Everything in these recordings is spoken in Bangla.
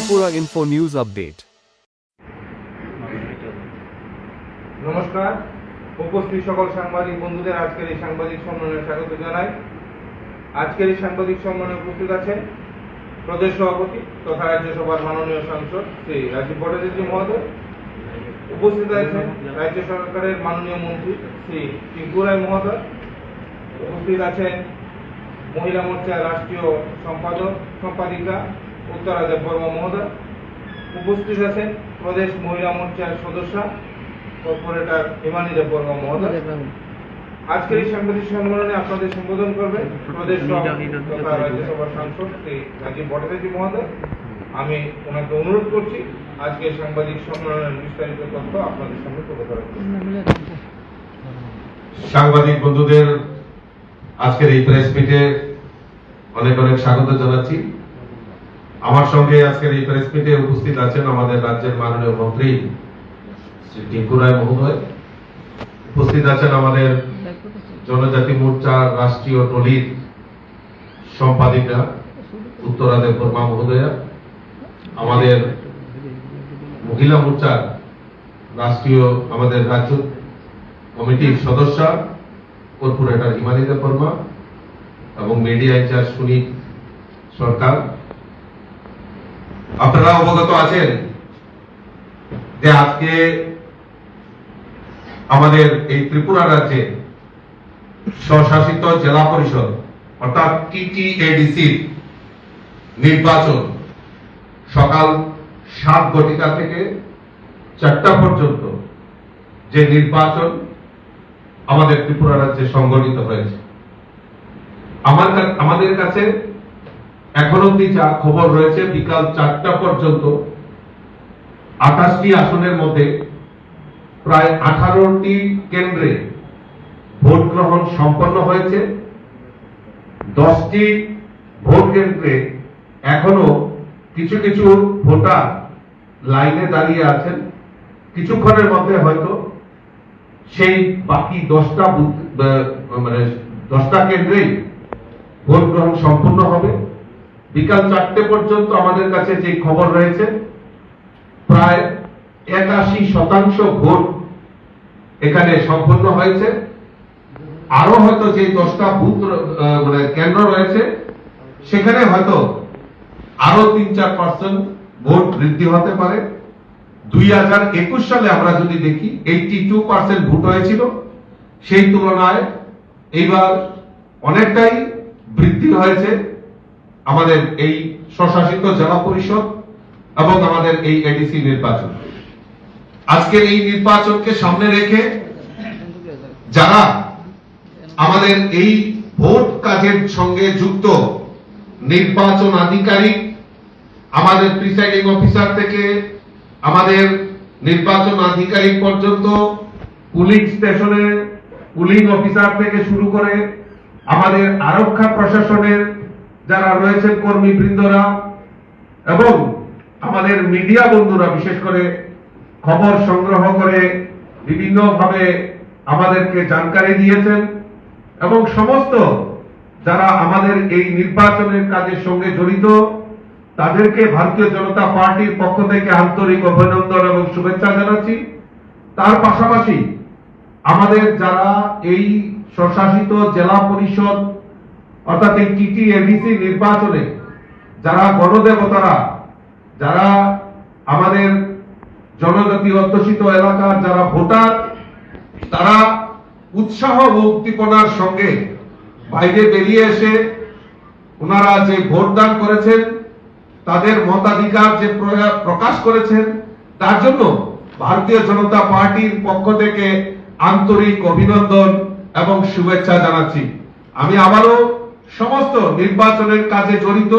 Tripura Info News Update. নমস্কার, উপস্থিত সকল সাংবাদিক বন্ধুদের আজকের এই সাংবাদিক সম্মেলনে স্বাগত জানাই। আজকের এই সাংবাদিক সম্মেলনে উপস্থিত আছেন প্রদেশ সভাপতি তথা রাজ্যসভার মাননীয় সাংসদ শ্রী রাজীব ভট্টাচার্য মহোদয়, উপস্থিত আছেন রাজ্য সরকারের মাননীয় মন্ত্রী শ্রী টিঙ্কু রায় মহোদয়, উপস্থিত আছেন মহিলা মোর্চার রাষ্ট্রীয় সম্পাদিকা উত্তরা দেববর্মা মহোদয়, উপস্থিত আছেন প্রদেশ মহিলা মোর্চার সদস্যা কর্পোরেটর হিমানী দেববর্মা মহোদয়। আজকের এই সাংবাদিক সম্মেলনে আপনাদের সম্বোধন করবেন প্রদেশ তথা রাজ্যসভার সাংসদ শ্রী রাজীব ভট্টাচার্য মহোদয়। আমি ওনাকে অনুরোধ করছি আজকের সাংবাদিক সম্মেলনের বিস্তারিত তথ্য আপনাদের সামনে তুলে ধরার জন্য। সাংবাদিক বন্ধুদের আজকের এই প্রেস মিটে অনেক অনেক স্বাগত জানাচ্ছি। আমার সঙ্গে আজকের এই প্রেস মিটে উপস্থিত আছেন আমাদের রাজ্যের মাননীয় মন্ত্রী শ্রী টিঙ্কু রায় মহোদয়, উপস্থিত আছেন আমাদের জনজাতি মোর্চার রাষ্ট্রীয় টলির সম্পাদিকা উত্তরা দেববর্মা মহোদয়া, আমাদের মহিলা মোর্চার রাষ্ট্রীয় আমাদের রাজ্য কমিটির সদস্য কর্পোরেটর হিমানী দেববর্মা এবং মিডিয়া ইনচার্জ সুনীল সরকার। আপনারা অবগত আছেন যে আজকে আমাদের এই ত্রিপুরা রাজ্যে স্বশাসিত জেলা পরিষদ অর্থাৎ TTADC নির্বাচন সকাল 7 ঘটিকা থেকে 4টা পর্যন্ত যে নির্বাচন আমাদের ত্রিপুরা রাজ্যে সংগঠিত হয়েছে। আমাদের কাছে এখন অব্দি যা খবর রয়েছে বিকাল 4টা পর্যন্ত 28টি আসনের মধ্যে প্রায় 18টি কেন্দ্রে ভোট গ্রহণ সম্পন্ন হয়েছে। 10টি ভোট কেন্দ্রে এখনো কিছু কিছু ভোটার লাইনে দাঁড়িয়ে আছেন। কিছুক্ষণের মধ্যে হয়তো সেই বাকি 10টা কেন্দ্রেই ভোট গ্রহণ সম্পূর্ণ হবে। বিকাল 4টে পর্যন্ত আমাদের কাছে যে খবর রয়েছে প্রায় 81% ভোট এখানে সম্পন্ন হয়েছে। আরো হয়তো যে 10টা বুথ কেন্দ্র রয়েছে সেখানে হয়তো আরো 3-4% ভোট বৃদ্ধি হতে পারে। 2021 সালে আমরা যদি দেখি 82% ভোট হয়েছিল, সেই তুলনায় এইবার অনেকটাই বৃদ্ধি হয়েছে আমাদের এই স্বশাসিত জেলা পরিষদ এবং আমাদের এই এডিসি নির্বাচন। আজকের এই নির্বাচনকে সামনে রেখে যারা আমাদের এই ভোট কাজের সঙ্গে যুক্ত নির্বাচন আধিকারিক, আমাদের প্রিসাইডিং অফিসার থেকে আমাদের নির্বাচন আধিকারিক পর্যন্ত, পুলিং স্টেশনে পুলিং অফিসার থেকে শুরু করে আমাদের আরক্ষা প্রশাসনের যারা রয়েছেন কর্মীবৃন্দরা এবং আমাদের মিডিয়া বন্ধুরা, বিশেষ করে খবর সংগ্রহ করে বিভিন্নভাবে আমাদেরকে জানকারি দিয়েছেন এবং সমস্ত যারা আমাদের এই নির্বাচনের কাজের সঙ্গে জড়িত তাদেরকে ভারতীয় জনতা পার্টির পক্ষ থেকে আন্তরিক অভিনন্দন এবং শুভেচ্ছা জানাচ্ছি। তার পাশাপাশি আমাদের যারা এই স্বশাসিত জেলা পরিষদ অর্থাৎ এই TTADC নির্বাচনে যারা গণদেবতারা, যারা আমাদের জনজাতি অধ্যুষিত এলাকার যারা ভোটার, তারা উৎসাহ ও উদ্দীপনার সঙ্গে বাইরে বেরিয়ে এসে ওনারা যে ভোটদান করেছেন, তাদের মতাধিকার যে প্রকাশ করেছেন, তার জন্য ভারতীয় জনতা পার্টির পক্ষ থেকে আন্তরিক অভিনন্দন এবং শুভেচ্ছা জানাচ্ছি। আমি আবারও সমস্ত নির্বাচনের কাজে জড়িত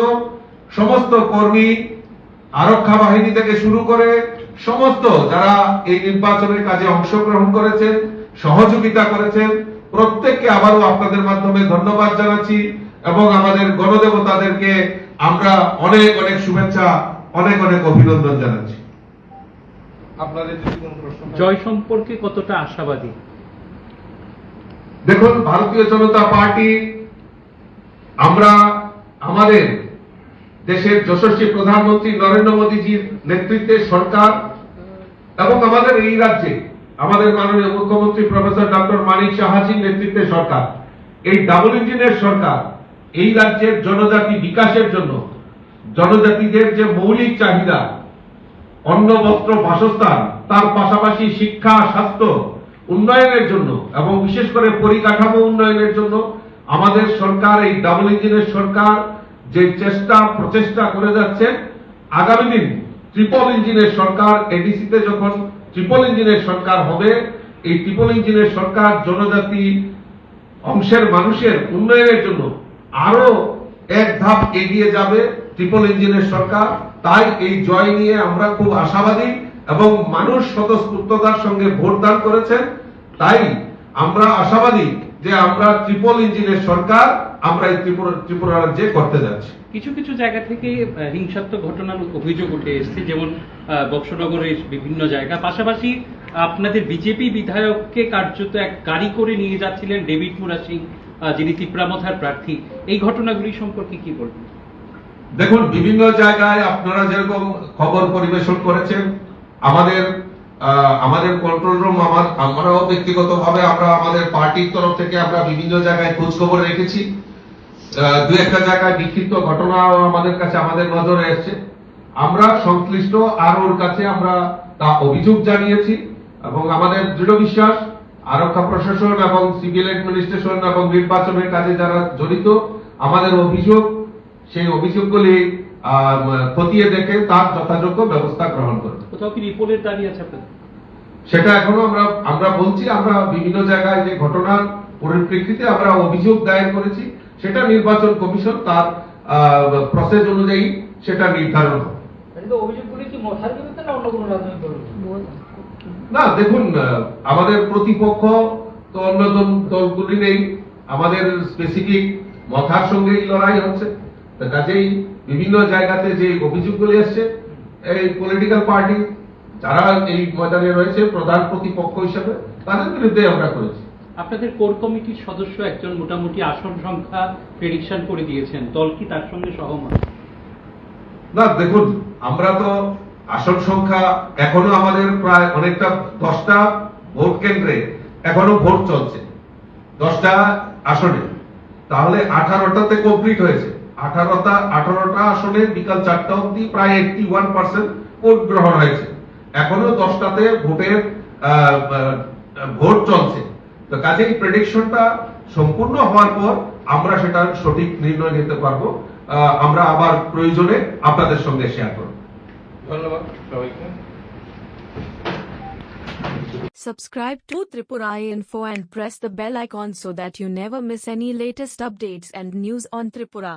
সমস্ত কর্মী, আরক্ষা বাহিনী থেকে শুরু করে সমস্ত যারা এই নির্বাচনের কাজে অংশগ্রহণ করেছেন, সহযোগিতা করেছেন, প্রত্যেককে আবারও আপনাদের মাধ্যমে ধন্যবাদ জানাচ্ছি এবং আমাদের গণদেবতাদেরকে আমরা অনেক অনেক শুভেচ্ছা, অনেক অনেক অভিনন্দন জানাচ্ছি। আপনাদের যদি কোনো প্রশ্ন জয় সম্পর্কে কতটা আশাবাদী? দেখুন, ভারতীয় জনতা পার্টি আমরা আমাদের দেশের যশস্বী প্রধানমন্ত্রী নরেন্দ্র মোদীজির নেতৃত্বে সরকার এবং আমাদের এই রাজ্যে আমাদের মাননীয় মুখ্যমন্ত্রী প্রফেসর ডক্টর মানিক সাহাজির নেতৃত্বে সরকার, এই ডাবল ইঞ্জিনের সরকার এই রাজ্যের জনজাতি বিকাশের জন্য, জনজাতিদের যে মৌলিক চাহিদা অন্ন, বস্ত্র, বাসস্থান, তার পাশাপাশি শিক্ষা, স্বাস্থ্য উন্নয়নের জন্য এবং বিশেষ করে পরিকাঠামো উন্নয়নের জন্য আমাদের সরকার, এই ডাবল ইঞ্জিনের সরকার যে প্রচেষ্টা করে যাচ্ছে, আগামী দিন ট্রিপল ইঞ্জিনের সরকার, এডিসিতে যখন ট্রিপল ইঞ্জিনের সরকার হবে, এই ট্রিপল ইঞ্জিনের সরকার জনজাতি অংশের মানুষের উন্নয়নের জন্য আরো এক ধাপ এগিয়ে যাবে ট্রিপল ইঞ্জিনের সরকার। তাই এই জয় নিয়ে আমরা খুব আশাবাদী এবং মানুষ স্বতঃস্ফূর্ততার সঙ্গে ভোটদান করেছেন। তাই আমরা আশাবাদী যে আমরা ট্রিপল ইঞ্জিনের সরকার আমরা এই ত্রিপুরা রাজ্যে করতে যাচ্ছি। কিছু কিছু জায়গা থেকে হিংসাত্মক ঘটনার অভিযোগ উঠে এসেছে, যেমন বক্সনগরের বিভিন্ন জায়গা। পাশাপাশি আপনাদের বিজেপি বিধায়ককে কার্যত এক গাড়ি করে নিয়ে যাচ্ছিলেন ডেভিড মুরা সিং, যিনি ত্রিপুরামথার প্রার্থী। এই ঘটনাগুলি সম্পর্কে কি বলবেন? দেখুন, বিভিন্ন জায়গায় আপনারা যেরকম খবর পরিবেশন করেছেন, আমাদের কন্ট্রোল রুম, আমরাও ব্যক্তিগতভাবে আমরা আমাদের পার্টির তরফ থেকে আমরা বিভিন্ন জায়গায় খোঁজ খবর রেখেছি। দু একটা জায়গায় বিক্ষিপ্ত ঘটনাও আমাদের কাছে আমাদের নজরে এসছে। আমরা সংশ্লিষ্ট আরওর কাছে আমরা তা অভিযোগ জানিয়েছি এবং আমাদের দৃঢ় বিশ্বাস আরক্ষা প্রশাসন এবং সিভিল অ্যাডমিনিস্ট্রেশন এবং নির্বাচনের কাজে যারা জড়িত, আমাদের অভিযোগ, সেই অভিযোগগুলি খতিয়ে দেখে তার যথাযোগ্য ব্যবস্থা গ্রহণ করবে। কোথাও কি রিপোর্টের দাবি আছে আপনাদের? সেটা এখনো আমরা বলছি, আমরা বিভিন্ন জায়গায় যে ঘটনার পরিপ্রেক্ষিতে আমরা অভিযোগ দায়ের করেছি, সেটা নির্বাচন কমিশন তার প্রসেস অনুযায়ী সেটা নির্ধারণ হবে। অভিযোগগুলি কি মথার বিরুদ্ধে না অন্য কোনো রাজনৈতিক দলের বিরুদ্ধে? না, দেখুন, আমাদের প্রতিপক্ষ তো অন্য দলগুলি নেই, আমাদের স্পেসিফিক মথার সঙ্গে লড়াই হচ্ছে। কাজেই বিভিন্ন জায়গাতে যে অভিযোগগুলি আসছে, এই পলিটিক্যাল পার্টি যারা এই ময়দানে রয়েছে প্রধান প্রতিপক্ষ হিসেবে, তাদের বিরুদ্ধে আমরা করেছি। আপনাদের কোর কমিটির সদস্য একজন মোটামুটি আসন সংখ্যা প্রেডিকশন করে দিয়েছেন, দল কি তার সঙ্গে সহমত? না, দেখুন, আমরা তো আসন সংখ্যা এখনো আমাদের প্রায় অনেকটা 10টা ভোট কেন্দ্রে এখনো ভোট চলছে, 10টা আসনে, তাহলে 18টাতে কমপ্লিট হয়েছে। 18টা আসনে বিকাল 4টা অবধি প্রায় 81% ভোট গ্রহণ হয়েছে। এখনো 10টাতে ভোট চলছে। তো কাজেই প্রেডিকশনটা সম্পূর্ণ হওয়ার পর আমরা সেটা সঠিক নির্ণয় নিতে পারবো। আমরা আবার প্রয়োজনে আপনাদের সঙ্গে শেয়ার করব। ধন্যবাদ সবাইকে। Subscribe to Tripura Info and press the bell icon so that you never miss any latest updates and news on Tripura.